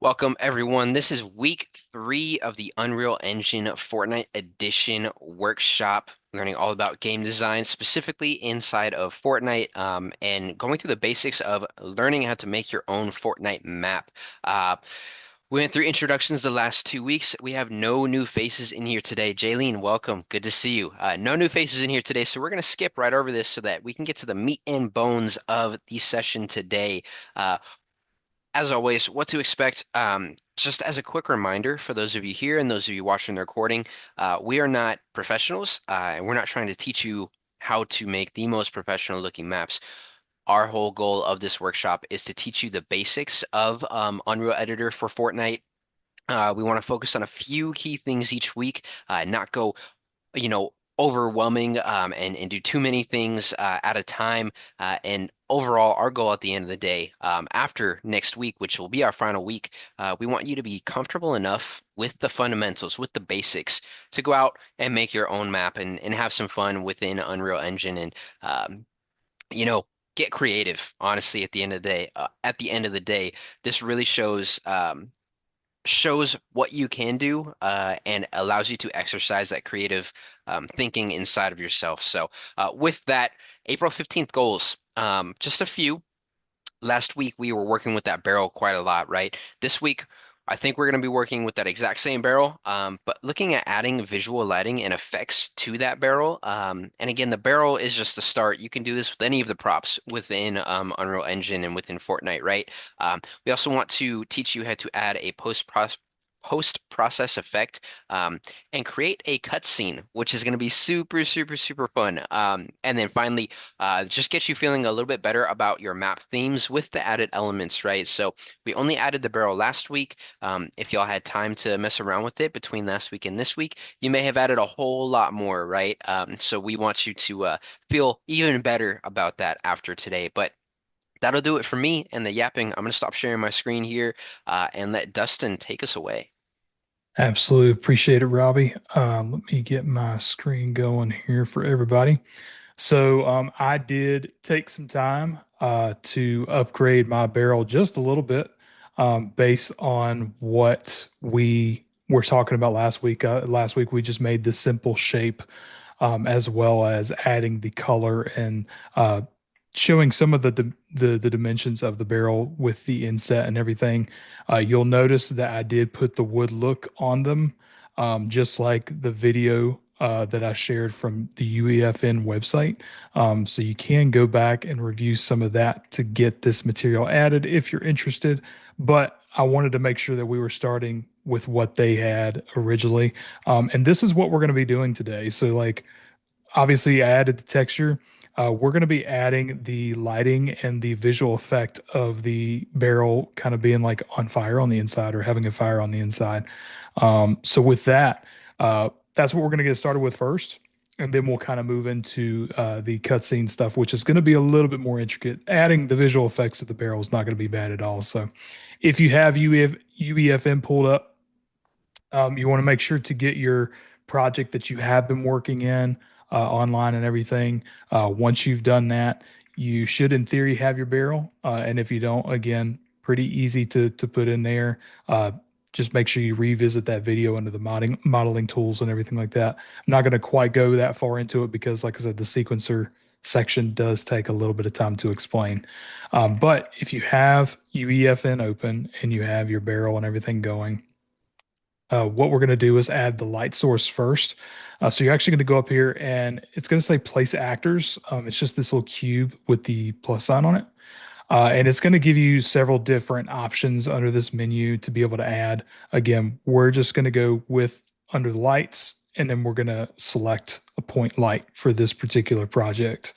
Welcome, everyone. This is week 3 of the Unreal Engine Fortnite Edition workshop, learning all about game design, specifically inside of Fortnite, and going through the basics of learning how to make your own Fortnite map. Uh, we went through introductions the last 2 weeks. We have no new faces in here today. Jaylene, welcome. Good to see you. No new faces in here today, so we're going to skip right over this so that we can get to the meat and bones of the session today. Uh, as always, what to expect. Just as a quick reminder for those of you here and those of you watching the recording, we are not professionals. We're not trying to teach you how to make the most professional looking maps. Our whole goal of this workshop is to teach you the basics of Unreal Editor for Fortnite. We want to focus on a few key things each week, not go overwhelming and do too many things at a time. And overall, our goal at the end of the day, after next week, which will be our final week, we want you to be comfortable enough with the fundamentals, with the basics, to go out and make your own map and have some fun within Unreal Engine and um, you know. Get creative, honestly, at the end of the day. This really shows what you can do and allows you to exercise that creative thinking inside of yourself. So, with that, April 15th goals, just a few. Last week, we were working with that barrel quite a lot, right? This week, I think we're going to be working with that exact same barrel, but looking at adding visual lighting and effects to that barrel. And again, the barrel is just the start. You can do this with any of the props within Unreal Engine and within Fortnite, right? We also want to teach you how to add a post process effect and create a cutscene, which is going to be super, super, super fun. And then finally, just get you feeling a little bit better about your map themes with the added elements, right? So we only added the barrel last week. If y'all had time to mess around with it between last week and this week, you may have added a whole lot more, right? So we want you to feel even better about that after today. But that'll do it for me and the yapping. I'm going to stop sharing my screen here and let Dustin take us away. Absolutely appreciate it, Robbie. Let me get my screen going here for everybody. I did take some time to upgrade my barrel just a little bit based on what we were talking about last week. Last week, we just made this simple shape as well as adding the color and showing some of the dimensions of the barrel with the inset and everything. You'll notice that I did put the wood look on them, just like the video that I shared from the UEFN website. So you can go back and review some of that to get this material added if you're interested. But I wanted to make sure that we were starting with what they had originally. And this is what we're going to be doing today. So, like, obviously, I added the texture. We're going to be adding the lighting and the visual effect of the barrel kind of being like on fire on the inside or having a fire on the inside. With that, that's what we're going to get started with first. And then we'll kind of move into the cutscene stuff, which is going to be a little bit more intricate. Adding the visual effects to the barrel is not going to be bad at all. So if you have UEFM pulled up, you want to make sure to get your project that you have been working in online and everything. Once you've done that, you should, in theory, have your barrel. And if you don't, again, pretty easy to put in there. Just make sure you revisit that video under the modeling tools and everything like that. I'm not going to quite go that far into it because, like I said, the sequencer section does take a little bit of time to explain. But if you have UEFN open and you have your barrel and everything going, what we're going to do is add the light source first. So you're actually going to go up here and it's going to say place actors. It's just this little cube with the plus sign on it. And it's going to give you several different options under this menu to be able to add. Again, we're just going to go with under the lights, and then we're going to select a point light for this particular project.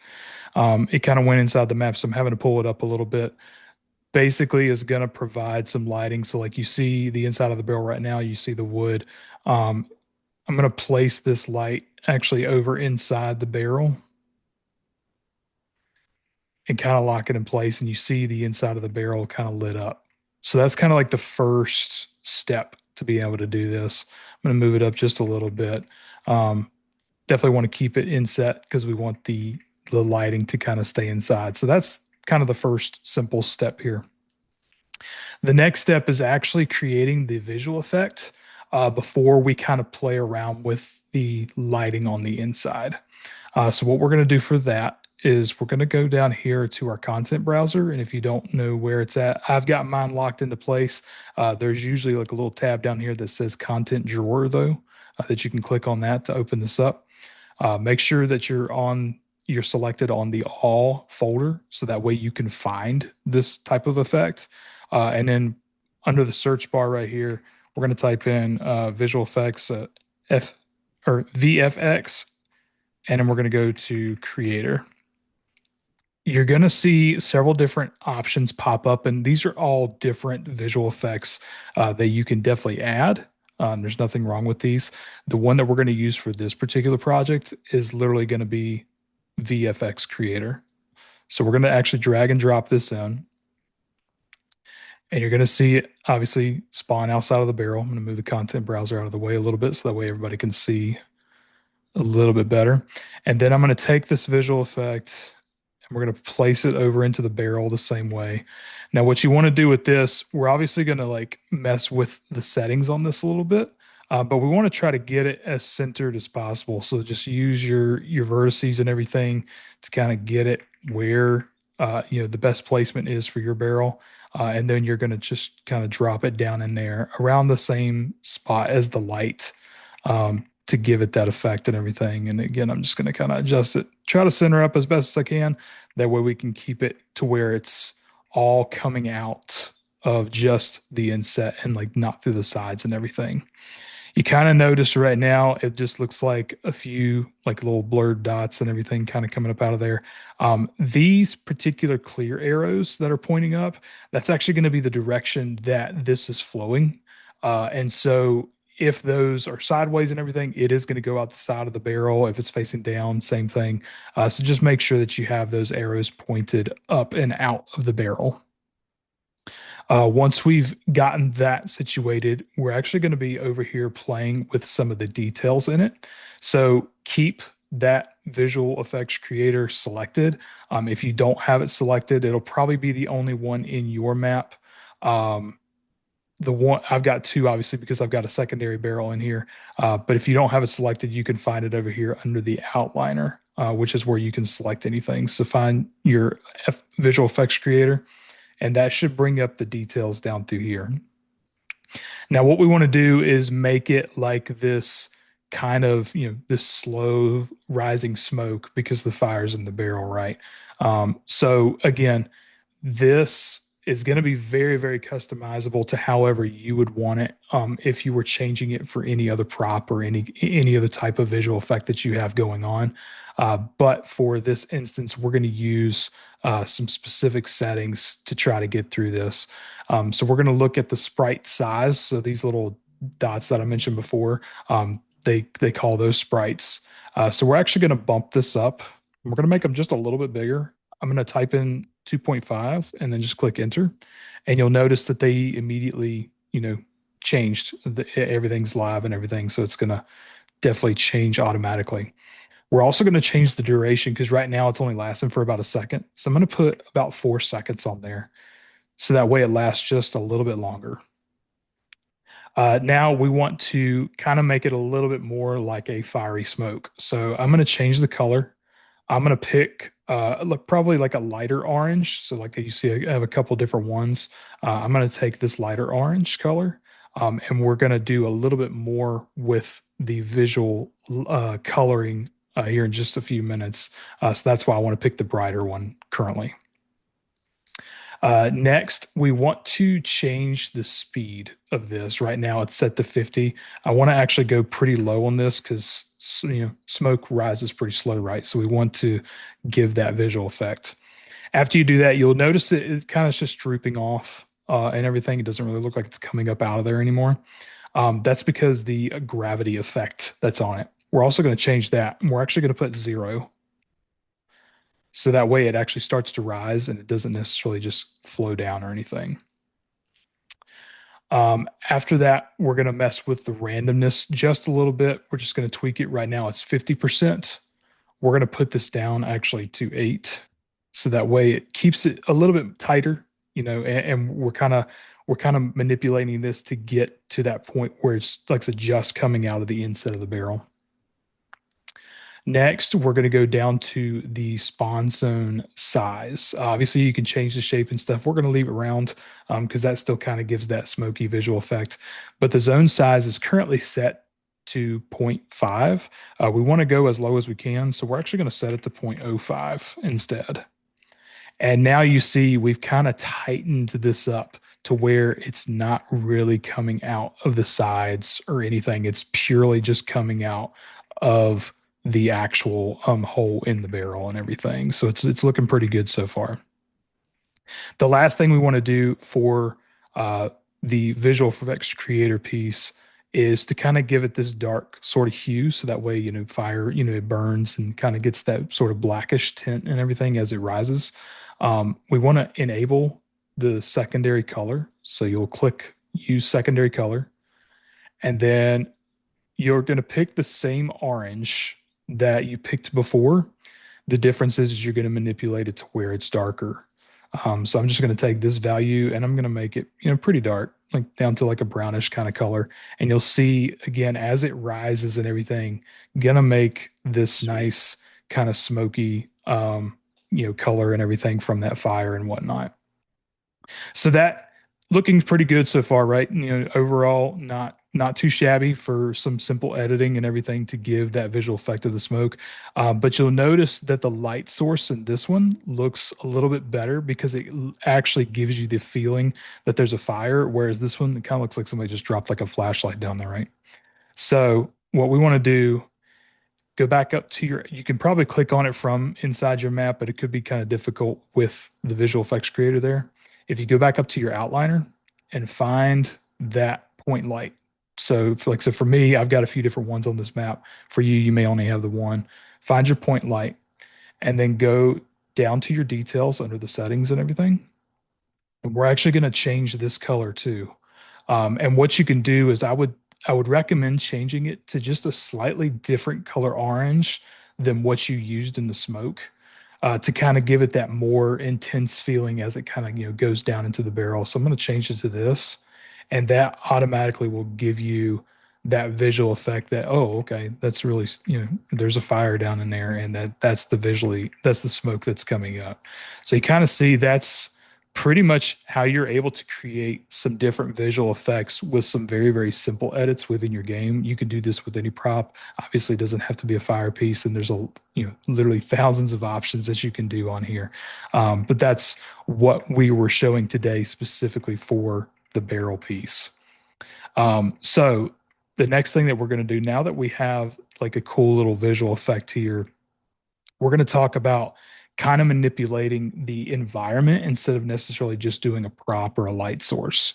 It kind of went inside the map, so I'm having to pull it up a little bit. Basically is going to provide some lighting. So like you see the inside of the barrel right now, you see the wood. Um, I'm going to place this light actually over inside the barrel and kind of lock it in place. And you see the inside of the barrel kind of lit up. So that's kind of like the first step to be able to do this. I'm going to move it up just a little bit. Um, Definitely want to keep it inset because we want the lighting to kind of stay inside. So that's kind of the first simple step here. The next step is actually creating the visual effect before we kind of play around with the lighting on the inside. So what we're going to do for that is we're going to go down here to our content browser. And if you don't know where it's at, I've got mine locked into place. There's usually like a little tab down here that says content drawer though, that you can click on that to open this up. Make sure that you're selected on the all folder so that way you can find this type of effect. And then under the search bar right here, we're going to type in visual effects F or VFX, and then we're going to go to creator. You're going to see several different options pop up, and these are all different visual effects that you can definitely add. There's nothing wrong with these. The one that we're going to use for this particular project is literally going to be VFX Creator. So we're going to actually drag and drop this in, and you're going to see it obviously spawn outside of the barrel. I'm going to move the content browser out of the way a little bit so that way everybody can see a little bit better. And then I'm going to take this visual effect and we're going to place it over into the barrel the same way. Now, what you want to do with this, we're obviously going to like mess with the settings on this a little bit, but we want to try to get it as centered as possible. So just use your vertices and everything to kind of get it where the best placement is for your barrel. And then you're going to just kind of drop it down in there around the same spot as the light. To give it that effect and everything. And again, I'm just going to kind of adjust it, try to center up as best as I can. That way we can keep it to where it's all coming out of just the inset and like not through the sides and everything. You kind of notice right now, it just looks like a few like little blurred dots and everything kind of coming up out of there. These particular clear arrows that are pointing up, that's actually going to be the direction that this is flowing. And so if those are sideways and everything, it is going to go out the side of the barrel. If it's facing down, same thing. So just make sure that you have those arrows pointed up and out of the barrel. Once we've gotten that situated, we're actually going to be over here playing with some of the details in it. So keep that visual effects creator selected. If you don't have it selected, it'll probably be the only one in your map. The one I've got two, obviously, because I've got a secondary barrel in here. But if you don't have it selected, you can find it over here under the outliner, which is where you can select anything. So find your visual effects creator, and that should bring up the details down through here. Now, what we want to do is make it like this kind of, this slow rising smoke because the fire's in the barrel, right? So again, this is going to be very, very customizable to however you would want it. If you were changing it for any other prop or any other type of visual effect that you have going on. But for this instance, we're going to use some specific settings to try to get through this. So we're going to look at the sprite size. So these little dots that I mentioned before, they call those sprites. So we're actually going to bump this up. We're going to make them just a little bit bigger. I'm going to type in 2.5 and then just click enter. And you'll notice that they immediately, changed. Everything's live and everything. So it's going to definitely change automatically. We're also going to change the duration because right now it's only lasting for about a second. So I'm going to put about 4 seconds on there. So that way it lasts just a little bit longer. Now we want to kind of make it a little bit more like a fiery smoke. So I'm going to change the color. I'm going to pick probably like a lighter orange. So like you see, I have a couple different ones. I'm going to take this lighter orange color and we're going to do a little bit more with the visual coloring here in just a few minutes. So that's why I want to pick the brighter one currently. Next, we want to change the speed of this. Right now it's set to 50. I want to actually go pretty low on this because smoke rises pretty slow, right? So we want to give that visual effect. After you do that, you'll notice it kind of just drooping off and everything. It doesn't really look like it's coming up out of there anymore. That's because the gravity effect that's on it. We're also going to change that. We're actually going to put 0. So that way it actually starts to rise and it doesn't necessarily just flow down or anything. After that, we're going to mess with the randomness just a little bit. We're just going to tweak it right now. It's 50%. We're going to put this down actually to 8. So that way it keeps it a little bit tighter, and we're we're kind of manipulating this to get to that point where it's like it's just coming out of the inside of the barrel. Next, we're going to go down to the spawn zone size. Obviously, you can change the shape and stuff. We're going to leave it round because that still kind of gives that smoky visual effect. But the zone size is currently set to 0.5. We want to go as low as we can, so we're actually going to set it to 0.05 instead. And now you see we've kind of tightened this up to where it's not really coming out of the sides or anything. It's purely just coming out of the actual hole in the barrel and everything. So it's looking pretty good so far. The last thing we want to do for the visual effects creator piece is to kind of give it this dark sort of hue, so that way, fire, it burns and kind of gets that sort of blackish tint and everything as it rises. We want to enable the secondary color. So you'll click use secondary color, and then you're going to pick the same orange that you picked before. The difference is you're going to manipulate it to where it's darker. So I'm just going to take this value and I'm going to make it, pretty dark, like down to like a brownish kind of color. And you'll see again, as it rises and everything, going to make this nice kind of smoky, color and everything from that fire and whatnot. So that looking pretty good so far, right? Overall, not too shabby for some simple editing and everything to give that visual effect of the smoke. But you'll notice that the light source in this one looks a little bit better because it actually gives you the feeling that there's a fire, whereas this one, it kind of looks like somebody just dropped like a flashlight down there, right? So what we want to do, go back up to you can probably click on it from inside your map, but it could be kind of difficult with the visual effects creator there. If you go back up to your outliner and find that point light. So for me, I've got a few different ones on this map. For you, you may only have the one. Find your point light and then go down to your details under the settings and everything. And we're actually going to change this color too. And what you can do is I would recommend changing it to just a slightly different color orange than what you used in the smoke, to kind of give it that more intense feeling as it kind of goes down into the barrel. So I'm going to change it to this, and that automatically will give you that visual effect that, oh, okay, that's really, there's a fire down in there, and that's the smoke that's coming up. So you kind of see that's pretty much how you're able to create some different visual effects with some very, very simple edits within your game. You can do this with any prop. Obviously, it doesn't have to be a fire piece, and there's literally thousands of options that you can do on here. But that's what we were showing today specifically for the barrel piece. So the next thing that we're going to do, now that we have like a cool little visual effect here, we're going to talk about kind of manipulating the environment instead of necessarily just doing a prop or a light source.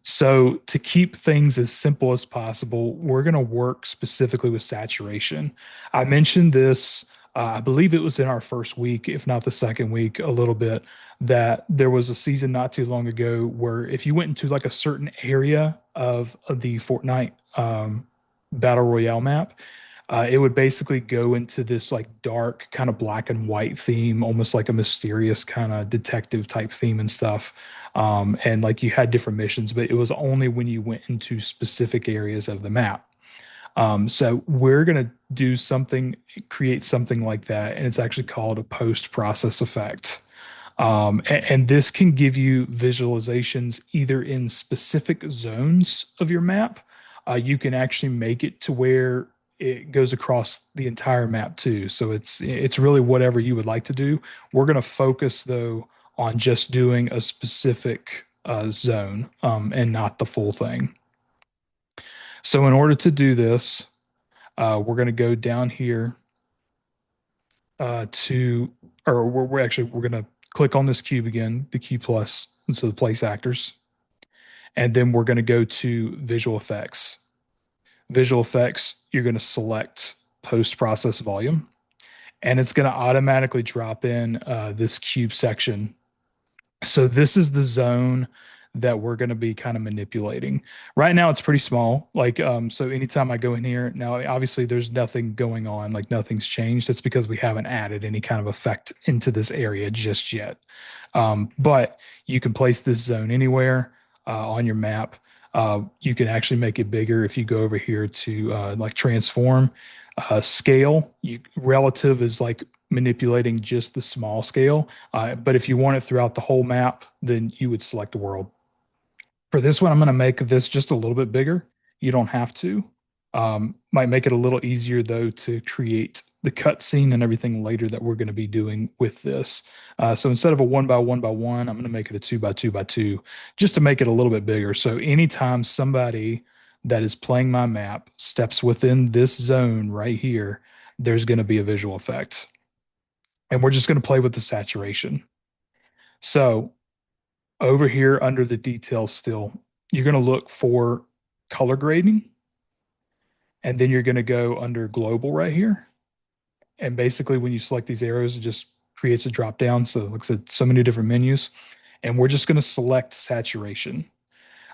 So to keep things as simple as possible, we're going to work specifically with saturation. I mentioned this, I believe it was in our first week, if not the second week, a little bit, that there was a season not too long ago where if you went into like a certain area of the Fortnite Battle Royale map, it would basically go into this like dark kind of black and white theme, almost like a mysterious kind of detective type theme and stuff. And like you had different missions, but it was only when you went into specific areas of the map. So we're going to create something like that. And it's actually called a post-process effect. And this can give you visualizations either in specific zones of your map. You can actually make it to where it goes across the entire map too. So it's really whatever you would like to do. We're going to focus though on just doing a specific zone and not the full thing. So in order to do this, we're going to go down here we're going to click on this cube again, the Q plus, and so the place actors. And then we're going to go to visual effects. Visual effects, you're going to select post-process volume, and it's going to automatically drop in this cube section. So this is the zone that we're going to be kind of manipulating. Right now, it's pretty small. Like, so anytime I go in here, now obviously there's nothing going on, like nothing's changed. That's because we haven't added any kind of effect into this area just yet. But you can place this zone anywhere on your map. You can actually make it bigger if you go over here to like transform. Scale, relative is like manipulating just the small scale. But if you want it throughout the whole map, then you would select the world. For this one, I'm going to make this just a little bit bigger. You don't have to. Might make it a little easier though to create the cutscene and everything later that we're going to be doing with this. So instead of a 1 by 1 by 1, I'm going to make it a 2 by 2 by 2, just to make it a little bit bigger. So anytime somebody that is playing my map steps within this zone right here, there's going to be a visual effect. And we're just going to play with the saturation. So over here under the details still, you're going to look for color grading. And then you're going to go under global right here. And basically, when you select these arrows, it just creates a drop down. So it looks at so many different menus. And we're just going to select saturation.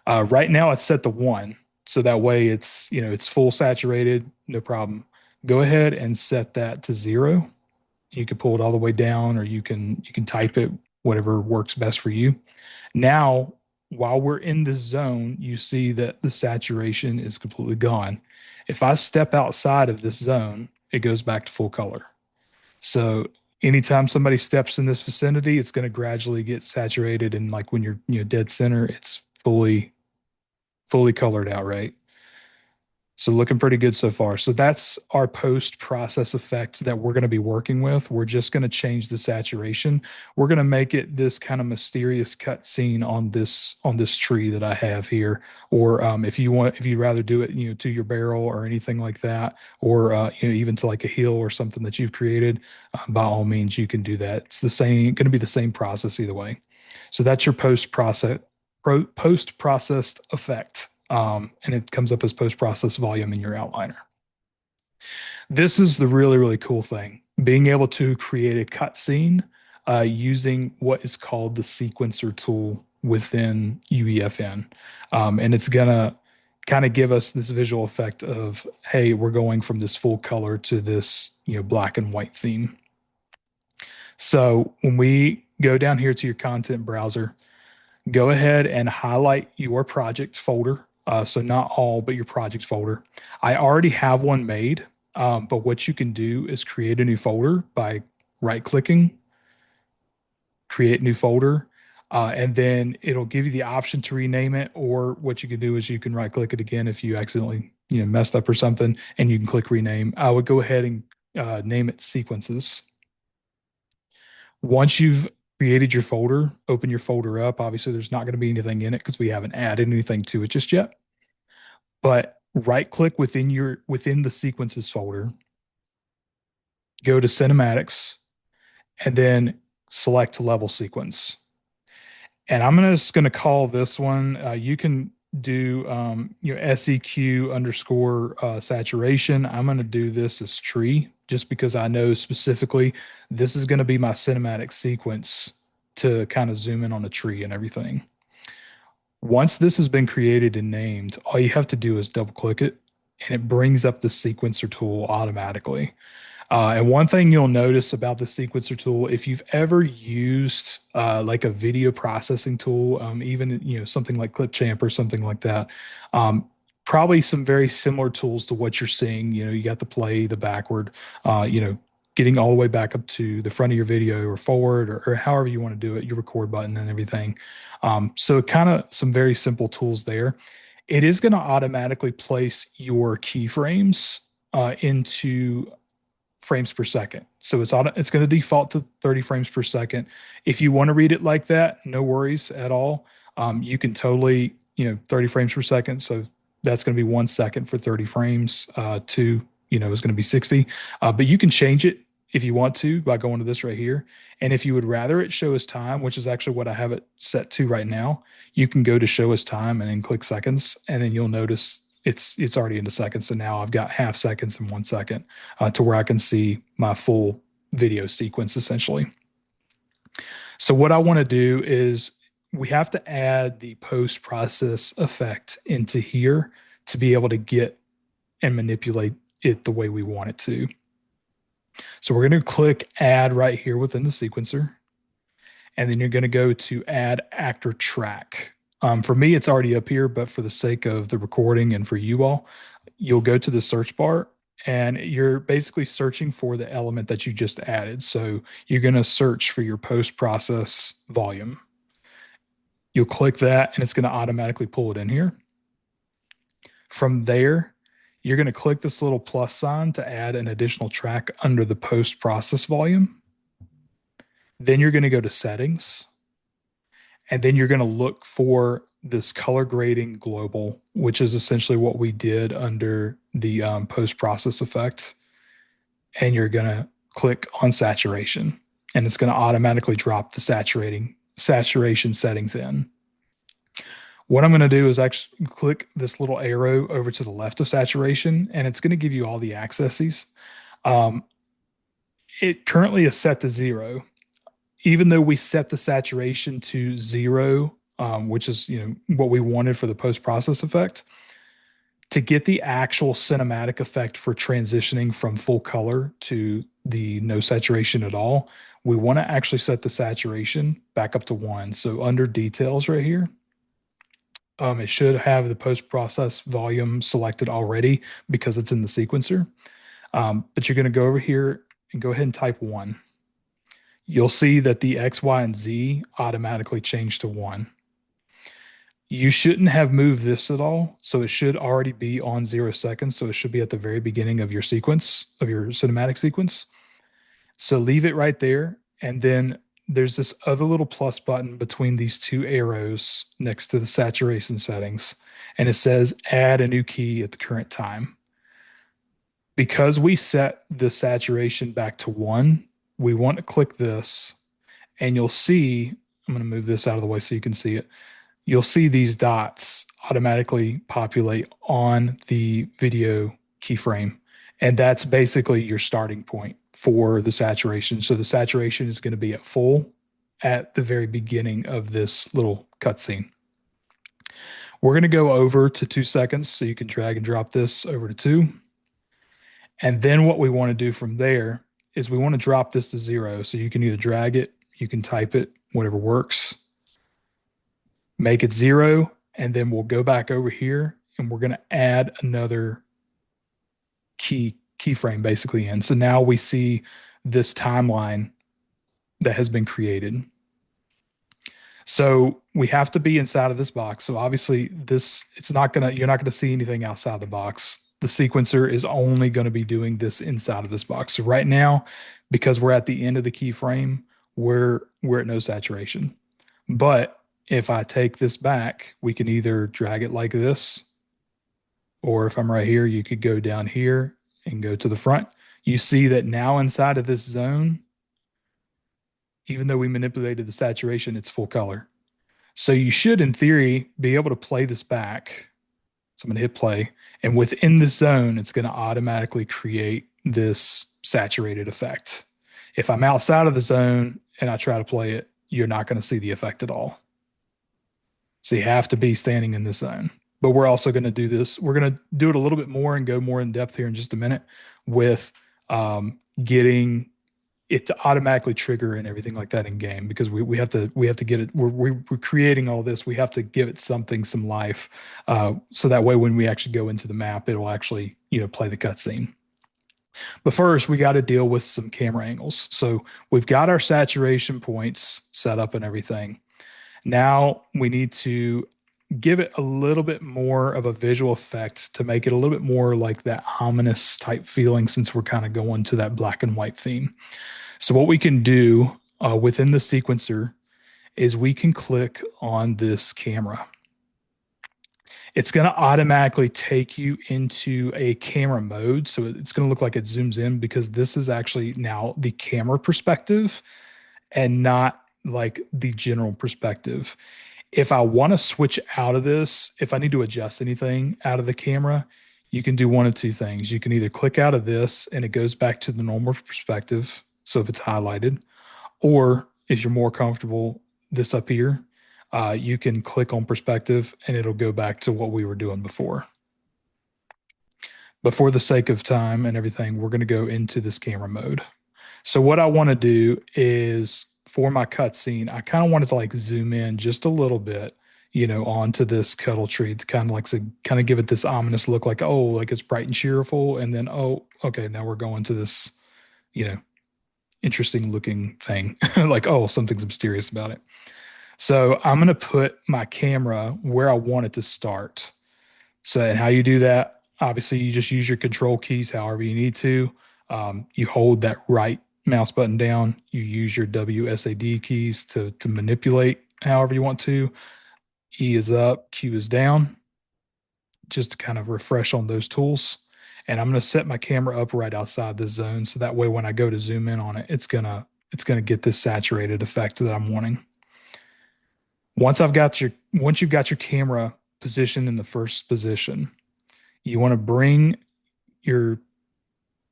Right now, it's set to 1. So that way it's full saturated, no problem. Go ahead and set that to 0. You can pull it all the way down, or you can type it, whatever works best for you. Now, while we're in this zone, you see that the saturation is completely gone. If I step outside of this zone, it goes back to full color. So anytime somebody steps in this vicinity, it's going to gradually get saturated, and like when you're dead center, it's fully colored out, right? So looking pretty good so far. So that's our post-process effect that we're going to be working with. We're just going to change the saturation. We're going to make it this kind of mysterious cut scene on this tree that I have here. Or if you'd rather do it, to your barrel or anything like that, or even to like a hill or something that you've created, by all means you can do that. It's going to be the same process either way. So that's your post-processed effect. And it comes up as post-process volume in your outliner. This is the really, really cool thing, being able to create a cutscene using what is called the sequencer tool within UEFN. And it's going to kind of give us this visual effect of, hey, we're going from this full color to this black and white theme. So when we go down here to your content browser, go ahead and highlight your project folder. So not all, but your project folder. I already have one made, but what you can do is create a new folder by right-clicking, create new folder, and then it'll give you the option to rename it. Or what you can do is you can right-click it again if you accidentally messed up or something, and you can click rename. I would go ahead and name it sequences. Once you've created your folder, open your folder up. Obviously, there's not going to be anything in it because we haven't added anything to it just yet. But right click within the sequences folder, go to cinematics, and then select level sequence. And I'm just going to call this one, you can do SEQ underscore saturation. I'm going to do this as tree, just because I know specifically this is going to be my cinematic sequence to kind of zoom in on a tree and everything. Once this has been created and named, all you have to do is double click it, and it brings up the sequencer tool automatically. And one thing you'll notice about the sequencer tool, if you've ever used like a video processing tool, even something like Clipchamp or something like that, probably some very similar tools to what you're seeing. You got the play, the backward, getting all the way back up to the front of your video or forward, or however you want to do it, your record button and everything. So kind of some very simple tools there. It is going to automatically place your keyframes into frames per second. So it's going to default to 30 frames per second. If you want to read it like that, no worries at all. You can totally, 30 frames per second. So that's going to be 1 second for 30 frames. Two, is going to be 60. But you can change it if you want to by going to this right here. And if you would rather it show as time, which is actually what I have it set to right now, you can go to show as time and then click seconds. And then you'll notice it's already into seconds. So now I've got half seconds and 1 second to where I can see my full video sequence essentially. So what I want to do is we have to add the post-process effect into here to be able to get and manipulate it the way we want it to. So we're going to click add right here within the sequencer. And then you're going to go to add actor track. For me, it's already up here, but for the sake of the recording and for you all, you'll go to the search bar and you're basically searching for the element that you just added. So you're going to search for your post-process volume. You'll click that and it's going to automatically pull it in here. From there, you're going to click this little plus sign to add an additional track under the post-process volume. Then you're going to go to settings. And then you're going to look for this color grading global, which is essentially what we did under the post-process effect. And you're going to click on saturation. And it's going to automatically drop the saturation settings in. What I'm going to do is actually click this little arrow over to the left of saturation, and it's going to give you all the accesses. It currently is set to 0. Even though we set the saturation to 0, which is what we wanted for the post-process effect, to get the actual cinematic effect for transitioning from full color to the no saturation at all, we want to actually set the saturation back up to 1. So under details right here, it should have the post-process volume selected already because it's in the sequencer. But you're going to go over here and go ahead and type 1. You'll see that the X, Y, and Z automatically change to 1. You shouldn't have moved this at all, so it should already be on 0 seconds, so it should be at the very beginning of your sequence, of your cinematic sequence. So leave it right there, and then there's this other little plus button between these two arrows next to the saturation settings, and it says add a new key at the current time. Because we set the saturation back to 1, we want to click this, and you'll see, I'm going to move this out of the way so you can see it. You'll see these dots automatically populate on the video keyframe. And that's basically your starting point for the saturation. So the saturation is going to be at full at the very beginning of this little cutscene. We're going to go over to 2 seconds, so you can drag and drop this over to 2. And then what we want to do from there is we want to drop this to 0. So you can either drag it, you can type it, whatever works. Make it 0, and then we'll go back over here and we're going to add another keyframe basically in. So now we see this timeline that has been created. So we have to be inside of this box. So obviously you're not going to see anything outside the box. The sequencer is only going to be doing this inside of this box. So right now, because we're at the end of the keyframe, we're at no saturation. But if I take this back, we can either drag it like this, or if I'm right here, you could go down here and go to the front. You see that now inside of this zone, even though we manipulated the saturation, it's full color. So you should, in theory, be able to play this back. So I'm going to hit play. And within this zone, it's going to automatically create this saturated effect. If I'm outside of the zone and I try to play it, you're not going to see the effect at all. So you have to be standing in this zone. But we're also going to do this. We're going to do it a little bit more and go more in depth here in just a minute with getting it to automatically trigger and everything like that in game, because we have to get it. We're creating all this. We have to give it some life, so that way when we actually go into the map, it will actually play the cutscene. But first, we got to deal with some camera angles. So we've got our saturation points set up and everything. Now we need to give it a little bit more of a visual effect to make it a little bit more like that ominous type feeling, since we're kind of going to that black and white theme. So what we can do within the sequencer is we can click on this camera. It's going to automatically take you into a camera mode. So it's going to look like it zooms in, because this is actually now the camera perspective and not like the general perspective. If I want to switch out of this, if I need to adjust anything out of the camera, you can do one of two things. You can either click out of this and it goes back to the normal perspective, so if it's highlighted, or if you're more comfortable, this up here, you can click on perspective and it'll go back to what we were doing before. But for the sake of time and everything, we're going to go into this camera mode. So what I want to do is for my cutscene, I kind of wanted to like zoom in just a little bit, onto this kettle tree to kind of give it this ominous look, like, oh, like it's bright and cheerful, and then, oh, okay, now we're going to this, you know, interesting looking thing, like, oh, something's mysterious about it. So I'm going to put my camera where I want it to start. So, and how you do that, obviously, you just use your control keys however you need to. You hold that right mouse button down. You use your WSAD keys to manipulate however you want to. E is up, Q is down, just to kind of refresh on those tools. And I'm going to set my camera up right outside the zone, so that way when I go to zoom in on it, it's gonna get this saturated effect that I'm wanting. Once you've got your camera positioned in the first position, you want to bring your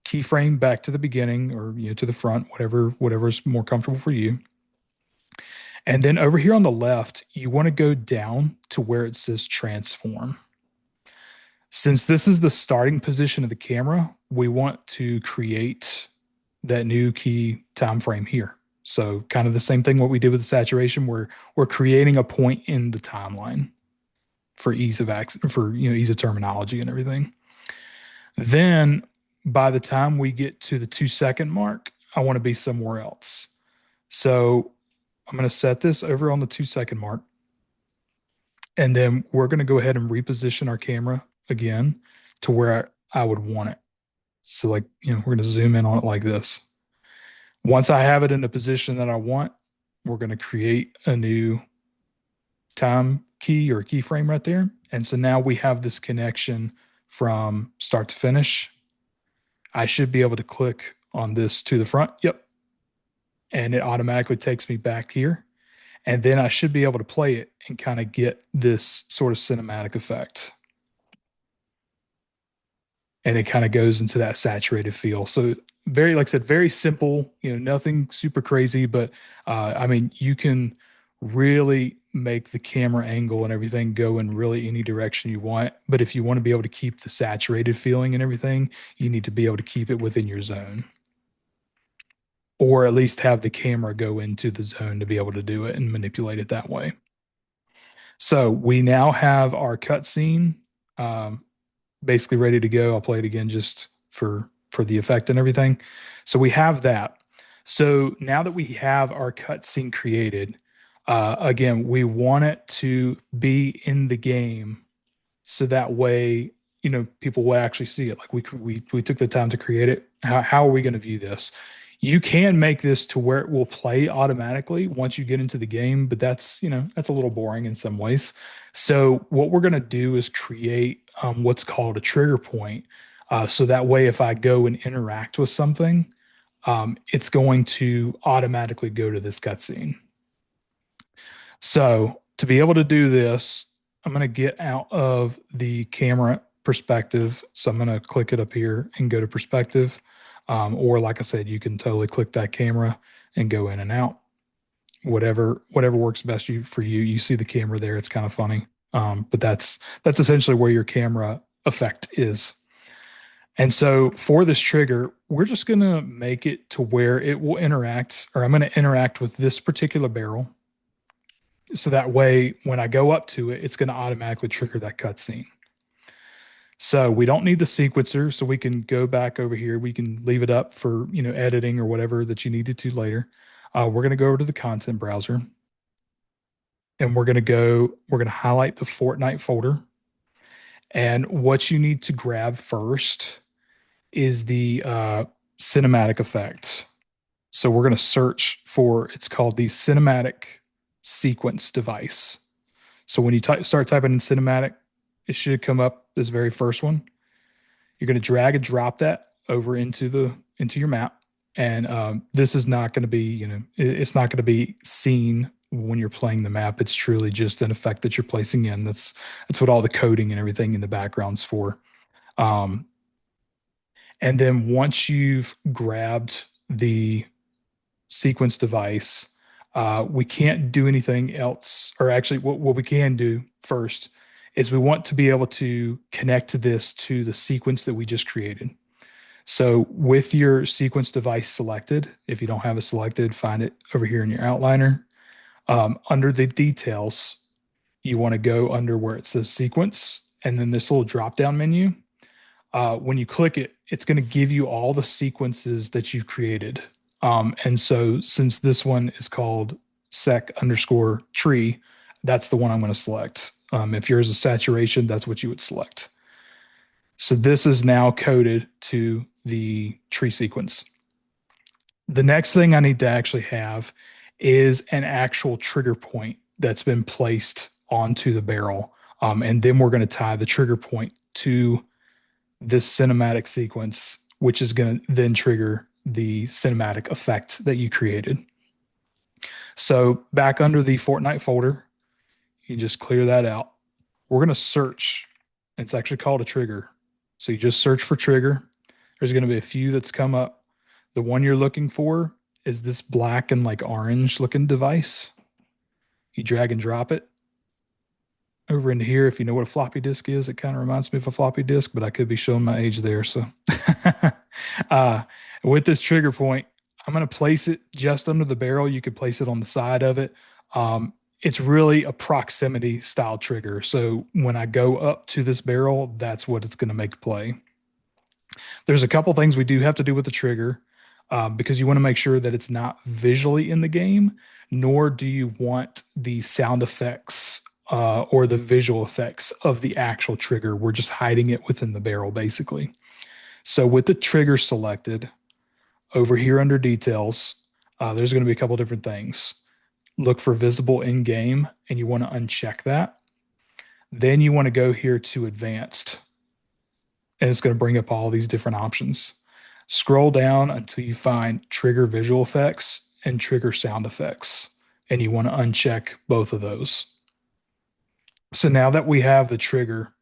keyframe back to the beginning, or to the front, whatever's more comfortable for you. And then over here on the left, you want to go down to where it says transform. Since this is the starting position of the camera, we want to create that new key time frame here. So kind of the same thing what we did with the saturation, we're creating a point in the timeline for ease of access, for ease of terminology and everything. Then by the time we get to the 2-second mark, I want to be somewhere else. So I'm going to set this over on the 2-second mark. And then we're going to go ahead and reposition our camera again to where I would want it. So like, we're going to zoom in on it like this. Once I have it in the position that I want, we're going to create a new time key or keyframe right there. And so now we have this connection from start to finish. I should be able to click on this to the front. Yep. And it automatically takes me back here. And then I should be able to play it and kind of get this sort of cinematic effect. And it kind of goes into that saturated feel. So very, like I said, very simple, nothing super crazy, but I mean, you can really make the camera angle and everything go in really any direction you want. But if you want to be able to keep the saturated feeling and everything, you need to be able to keep it within your zone. Or at least have the camera go into the zone to be able to do it and manipulate it that way. So we now have our cutscene basically ready to go. I'll play it again just for the effect and everything. So we have that. So now that we have our cutscene created, again, we want it to be in the game, so that way people will actually see it. Like we took the time to create it. How are we going to view this? You can make this to where it will play automatically once you get into the game, but that's a little boring in some ways. So what we're going to do is create what's called a trigger point. So that way, if I go and interact with something, it's going to automatically go to this cutscene. So to be able to do this, I'm going to get out of the camera perspective. So I'm going to click it up here and go to perspective. Or like I said, you can totally click that camera and go in and out. Whatever works best for you. You see the camera there. It's kind of funny. But that's essentially where your camera effect is. And so for this trigger, we're just going to make it to where it will interact, or I'm going to interact with this particular barrel. So that way, when I go up to it, it's going to automatically trigger that cutscene. So we don't need the sequencer, so we can go back over here. We can leave it up for editing or whatever that you needed to later. We're going to go over to the content browser, and we're going to highlight the Fortnite folder. And what you need to grab first is the cinematic effect. So we're going to search for, it's called the cinematic sequence device. So when you start typing in cinematic, it should come up, this very first one. You're going to drag and drop that over into your map. And this is not going to be, it's not going to be seen when you're playing the map. It's truly just an effect that you're placing in. That's what all the coding and everything in the background's for. And then once you've grabbed the sequence device, We can't do anything else, or actually, what we can do first is we want to be able to connect this to the sequence that we just created. So with your sequence device selected, if you don't have it selected, find it over here in your outliner. Under the details, you want to go under where it says sequence, and then this little drop down menu. When you click it, it's going to give you all the sequences that you've created. And so since this one is called sec underscore tree, that's the one I'm going to select. If yours is saturation, that's what you would select. So this is now coded to the tree sequence. The next thing I need to actually have is an actual trigger point that's been placed onto the barrel. And then we're going to tie the trigger point to this cinematic sequence, which is going to then trigger the cinematic effect that you created. So back under the Fortnite folder, you just clear that out. We're going to search. It's actually called a trigger. So you just search for trigger. There's going to be a few that's come up. The one you're looking for is this black and like orange looking device. You drag and drop it over into here. If you know what a floppy disk is, it kind of reminds me of a floppy disk, but I could be showing my age there. So with this trigger point, I'm going to place it just under the barrel. You could place it on the side of it. It's really a proximity style trigger. So when I go up to this barrel, that's what it's going to make play. There's a couple things we do have to do with the trigger because you want to make sure that it's not visually in the game, nor do you want the sound effects or the visual effects of the actual trigger. We're just hiding it within the barrel, basically. So with the trigger selected, over here under details, there's going to be a couple different things. Look for visible in game, and you want to uncheck that. Then you want to go here to advanced, and it's going to bring up all these different options. Scroll down until you find trigger visual effects and trigger sound effects, and you want to uncheck both of those. So now that we have the trigger,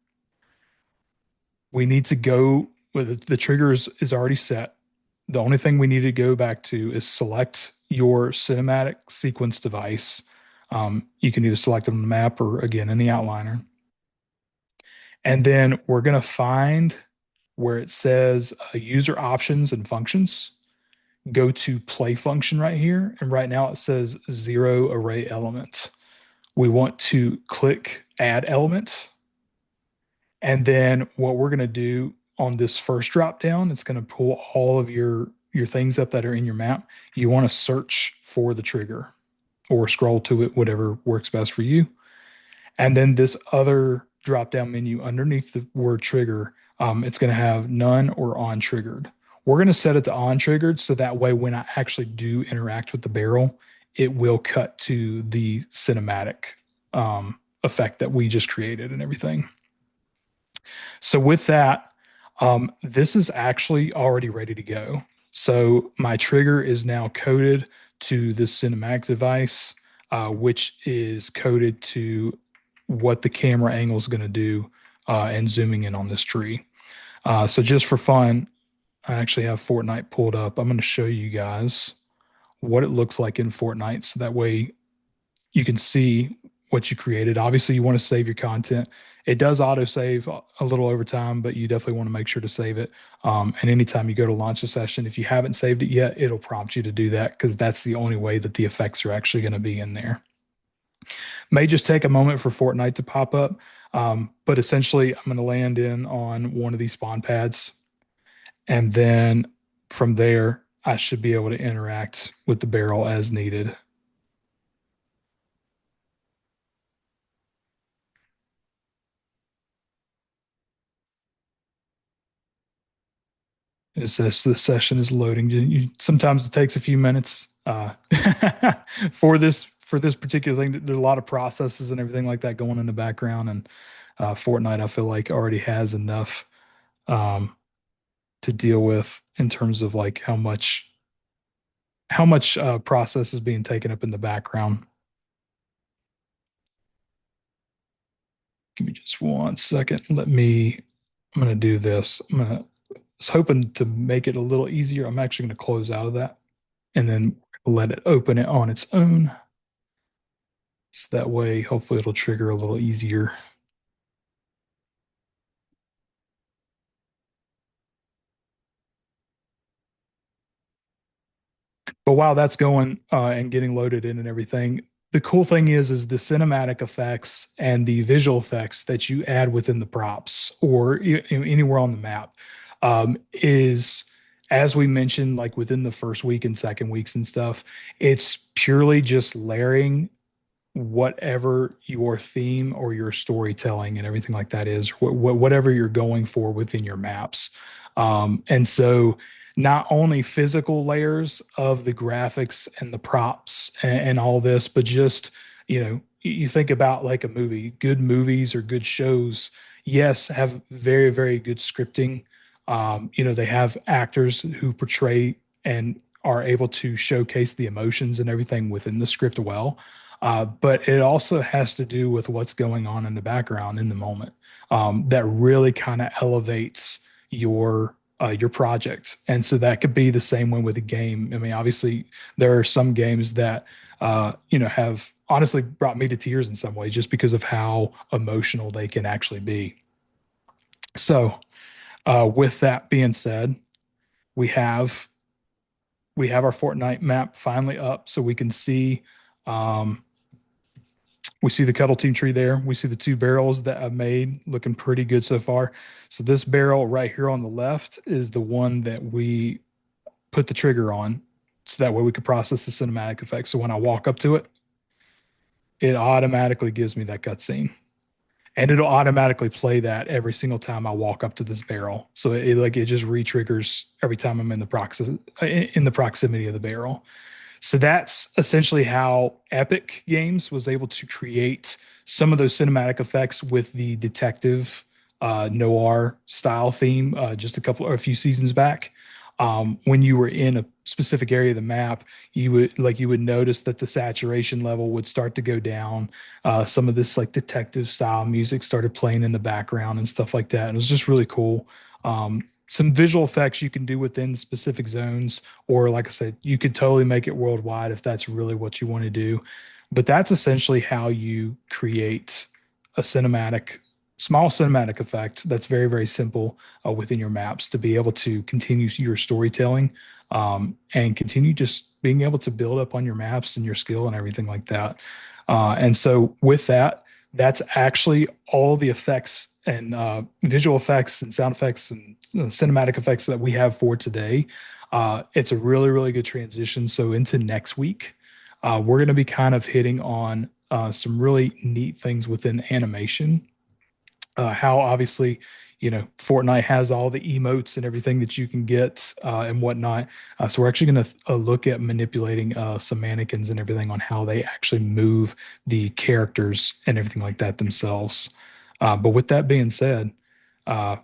we need to go with the trigger is already set. The only thing we need to go back to is select your cinematic sequence device. You can either select it on the map or again in the outliner. And then we're going to find where it says user options and functions. Go to play function right here. And right now it says zero array element. We want to click add element. And then what we're going to do on this first drop down, it's going to pull all of your things up that are in your map. You want to search for the trigger or scroll to it, whatever works best for you. And then this other drop down menu underneath the word trigger, it's going to have none or on triggered. We're going to set it to on triggered so that way when I actually do interact with the barrel, it will cut to the cinematic effect that we just created and everything. So with that, this is actually already ready to go. So my trigger is now coded to this cinematic device, which is coded to what the camera angle is going to do and zooming in on this tree. So just for fun, I actually have Fortnite pulled up. I'm going to show you guys what it looks like in Fortnite so that way you can see what you created. Obviously, you want to save your content. It does auto-save a little over time, but you definitely want to make sure to save it. And anytime you go to launch a session, if you haven't saved it yet, it'll prompt you to do that because that's the only way that the effects are actually going to be in there. May just take a moment for Fortnite to pop up, but essentially I'm going to land in on one of these spawn pads. And then from there, I should be able to interact with the barrel as needed. It says the session is loading. Sometimes it takes a few minutes for this particular thing. There's a lot of processes and everything like that going in the background, and Fortnite I feel like already has enough to deal with in terms of like how much process is being taken up in the background. Give me just one second. I'm going to do this. I was hoping to make it a little easier. I'm actually going to close out of that and then let it open it on its own. So that way, hopefully it'll trigger a little easier. But while that's going and getting loaded in and everything, the cool thing is the cinematic effects and the visual effects that you add within the props or anywhere on the map is, as we mentioned, like within the first week and second weeks and stuff, it's purely just layering whatever your theme or your storytelling and everything like that is, whatever you're going for within your maps. And so, not only physical layers of the graphics and the props and all this, but just, you think about like a movie, good movies or good shows, yes, have very, very good scripting. They have actors who portray and are able to showcase the emotions and everything within the script well. But it also has to do with what's going on in the background in the moment that really kind of elevates your project. And so that could be the same way with a game. I mean, obviously, there are some games that have honestly brought me to tears in some ways just because of how emotional they can actually be. So, with that being said, we have we have our Fortnite map finally up, so we can see. Um, We see the Cuddle Team tree there. We see the two barrels that I've made looking pretty good so far. So this barrel right here on the left is the one that we put the trigger on. So that way we could process the cinematic effects. So when I walk up to it, it automatically gives me that cutscene. And it'll automatically play that every single time I walk up to this barrel. So it just re-triggers every time I'm in the proximity of the barrel. So that's essentially how Epic Games was able to create some of those cinematic effects with the detective noir style theme just a few seasons back. When you were in a specific area of the map, you would notice that the saturation level would start to go down. Some of this like detective style music started playing in the background and stuff like that. And it was just really cool. Some visual effects you can do within specific zones, or like I said, you could totally make it worldwide if that's really what you want to do. But that's essentially how you create a small cinematic effect that's very, very simple within your maps to be able to continue your storytelling and continue just being able to build up on your maps and your skill and everything like that. And so, with that, that's actually all the effects and visual effects and sound effects and cinematic effects that we have for today. It's a really, really good transition. So, into next week, we're going to be kind of hitting on some really neat things within animation. How obviously, Fortnite has all the emotes and everything that you can get and whatnot. So we're actually going to look at manipulating some mannequins and everything on how they actually move the characters and everything like that themselves. But with that being said, uh,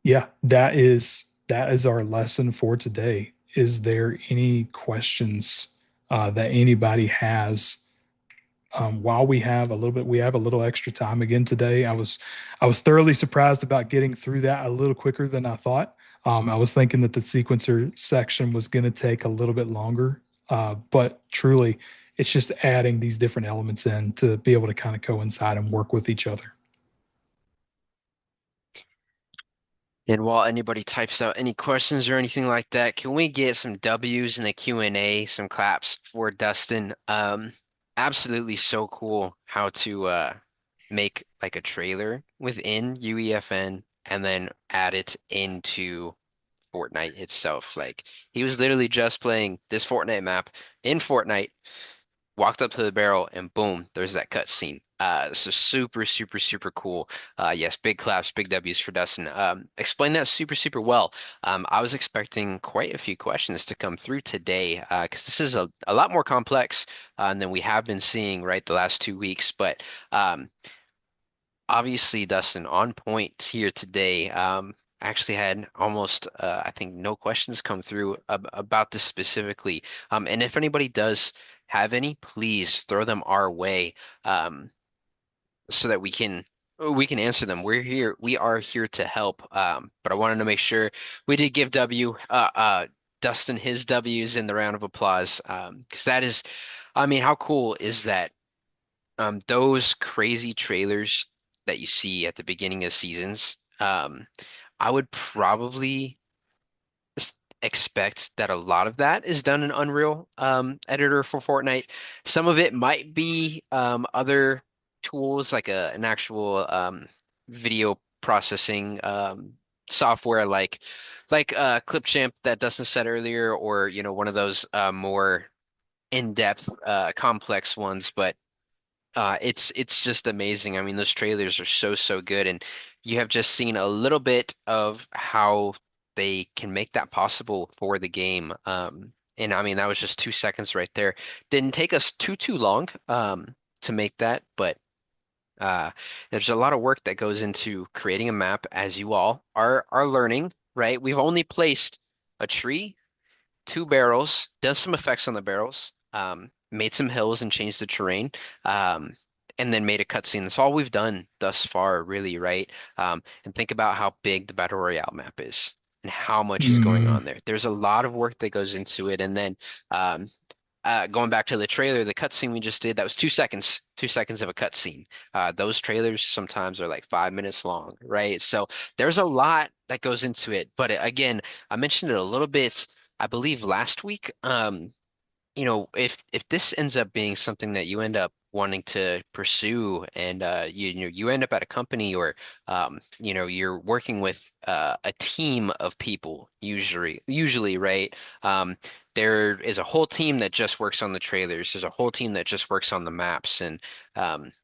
yeah, that is our lesson for today. Is there any questions that anybody has while we have a little extra time again today? I was thoroughly surprised about getting through that a little quicker than I thought. I was thinking that the sequencer section was going to take a little bit longer, but truly, it's just adding these different elements in to be able to kind of coincide and work with each other. And while anybody types out any questions or anything like that, can we get some W's in the Q&A, some claps for Dustin? Absolutely so cool how to make like a trailer within UEFN and then add it into Fortnite itself. Like he was literally just playing this Fortnite map in Fortnite, walked up to the barrel, and boom, there's that cutscene. So super, super, super cool. Yes, big claps, big W's for Dustin. Explained that super, super well. I was expecting quite a few questions to come through today, because this is a lot more complex than we have been seeing, right, the last 2 weeks. But obviously, Dustin, on point here today. Actually had almost, I think, no questions come through about this specifically. And if anybody does have any, please throw them our way, so that we can answer them. We are here to help. But I wanted to make sure we did give Dustin his W's in the round of applause. Because that is, I mean, how cool is that? Those crazy trailers that you see at the beginning of seasons, I would probably s- expect that a lot of that is done in Unreal editor for Fortnite. Some of it might be other tools like an actual video processing software like Clipchamp that Dustin said earlier, or one of those more in-depth complex ones. But it's just amazing. I mean, those trailers are so good, and you have just seen a little bit of how they can make that possible for the game. And I mean, that was just 2 seconds right there. Didn't take us too long to make that, but there's a lot of work that goes into creating a map, as you all are learning, right? We've only placed a tree, two barrels, done some effects on the barrels, made some hills and changed the terrain, um, and then made a cutscene. That's all we've done thus far, really, right? And think about how big the Battle Royale map is and how much is going Mm, on there. There's a lot of work that goes into it, and then um, going back to the trailer, the cutscene we just did, that was 2 seconds, 2 seconds of a cutscene. Those trailers sometimes are like 5 minutes long, right? So there's a lot that goes into it. But again, I mentioned it a little bit, I believe last week. If this ends up being something that you end up wanting to pursue, and you end up at a company, or you're working with a team of people, usually, right? There is a whole team that just works on the trailers. There's a whole team that just works on the maps, and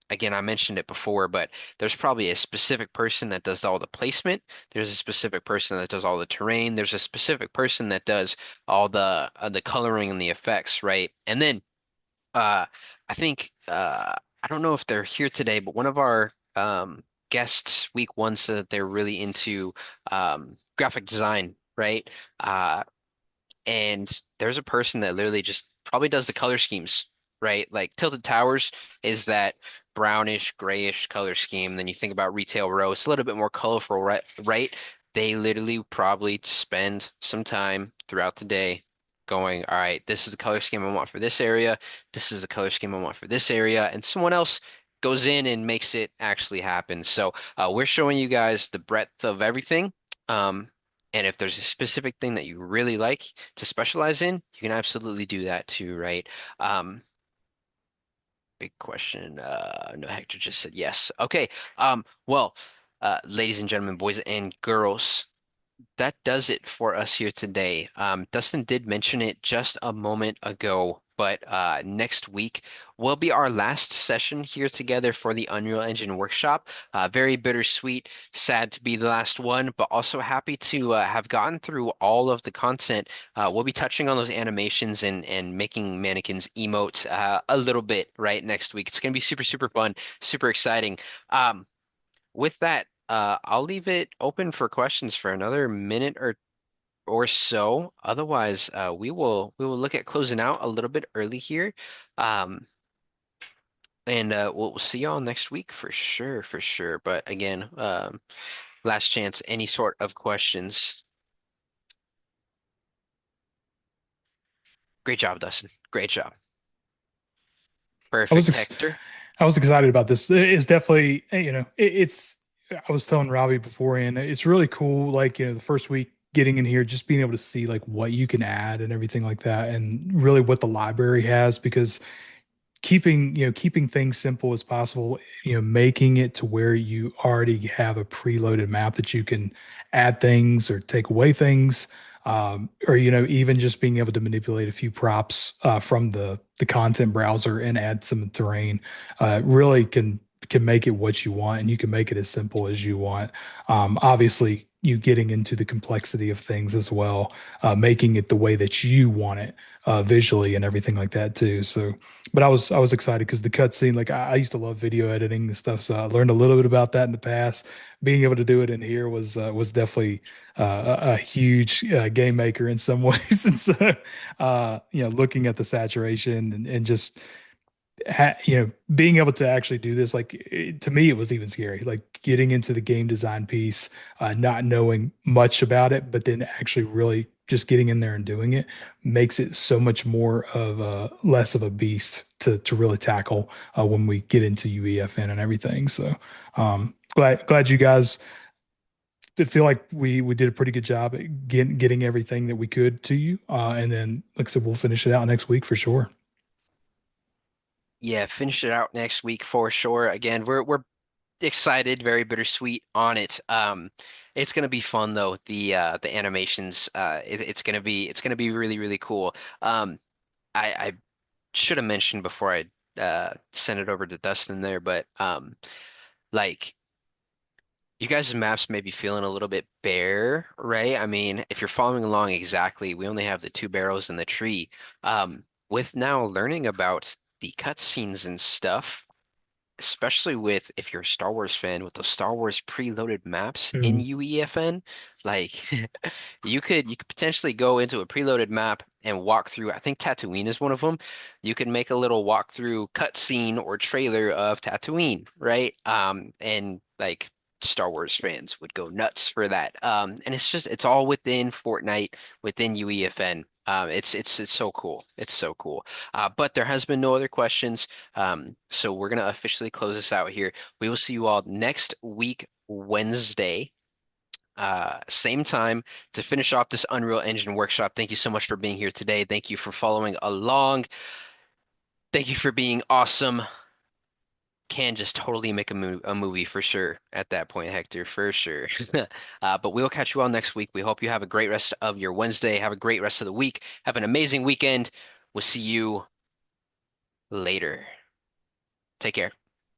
again, I mentioned it before, but there's probably a specific person that does all the placement. There's a specific person that does all the terrain. There's a specific person that does all the coloring and the effects, right? And then uh I think I don't know if they're here today, but one of our guests week one said that they're really into graphic design, right? And there's a person that literally just probably does the color schemes, right? Like Tilted Towers is that brownish, grayish color scheme. Then you think about Retail Row, it's a little bit more colorful, right? Right? They literally probably spend some time throughout the day going, all right, this is the color scheme I want for this area. This is the color scheme I want for this area. And someone else goes in and makes it actually happen. So we're showing you guys the breadth of everything. Um, and if there's a specific thing that you really like to specialize in, you can absolutely do that too, right? Um, Big question. No, Hector just said yes. Okay. Well, ladies and gentlemen, boys and girls, that does it for us here today. Dustin did mention it just a moment ago, but next week will be our last session here together for the Unreal Engine workshop. Very bittersweet, sad to be the last one, but also happy to have gotten through all of the content. We'll be touching on those animations and making mannequins emote a little bit right next week. It's going to be super fun, super exciting. With that, I'll leave it open for questions for another minute or so. Otherwise, we will look at closing out a little bit early here. Um, and we'll see y'all next week for sure, for sure. But again, last chance, any sort of questions. Great job, Dustin. Great job. I was Perfect, ex Hector. I was excited about this. It's definitely, it's I was telling Robbie beforehand, it's really cool, like, the first week getting in here, just being able to see like what you can add and everything like that, and really what the library has, because keeping things simple as possible, making it to where you already have a preloaded map that you can add things or take away things, or even just being able to manipulate a few props from the content browser and add some terrain, really can make it what you want, and you can make it as simple as you want. Obviously, you getting into the complexity of things as well, making it the way that you want it, visually and everything like that too. So, but I was excited because the cutscene, like I used to love video editing and stuff, so I learned a little bit about that in the past. Being able to do it in here was definitely a huge game maker in some ways. And so, looking at the saturation and just being able to actually do this, like to me, it was even scary. Like getting into the game design piece, not knowing much about it, but then actually really just getting in there and doing it makes it so much more of a less of a beast to really tackle when we get into UEFN and everything. So glad you guys feel like we did a pretty good job at getting everything that we could to you. And then, like I said, we'll finish it out next week for sure. Yeah, finish it out next week for sure. Again, we're excited, very bittersweet on it. It's gonna be fun though. The animations, it's gonna be really really cool. I should have mentioned before I send it over to Dustin there, but like you guys' maps may be feeling a little bit bare, right? I mean, if you're following along exactly, we only have the two barrels in the tree. With now learning about the cutscenes and stuff, especially with if you're a Star Wars fan with those Star Wars preloaded maps in Mm. UEFN, like you could potentially go into a preloaded map and walk through. I think Tatooine is one of them. You could make a little walkthrough cutscene or trailer of Tatooine, right? And like Star Wars fans would go nuts for that. And it's all within Fortnite, within UEFN. It's so cool. It's so cool. But there has been no other questions. So we're gonna officially close this out here. We will see you all next week, Wednesday, same time to finish off this Unreal Engine workshop. Thank you so much for being here today. Thank you for following along. Thank you for being awesome. Can just totally make a movie for sure at that point, Hector, for sure. But we'll catch you all next week. We hope you have a great rest of your Wednesday. Have a great rest of the week. Have an amazing weekend. We'll see you later. Take care.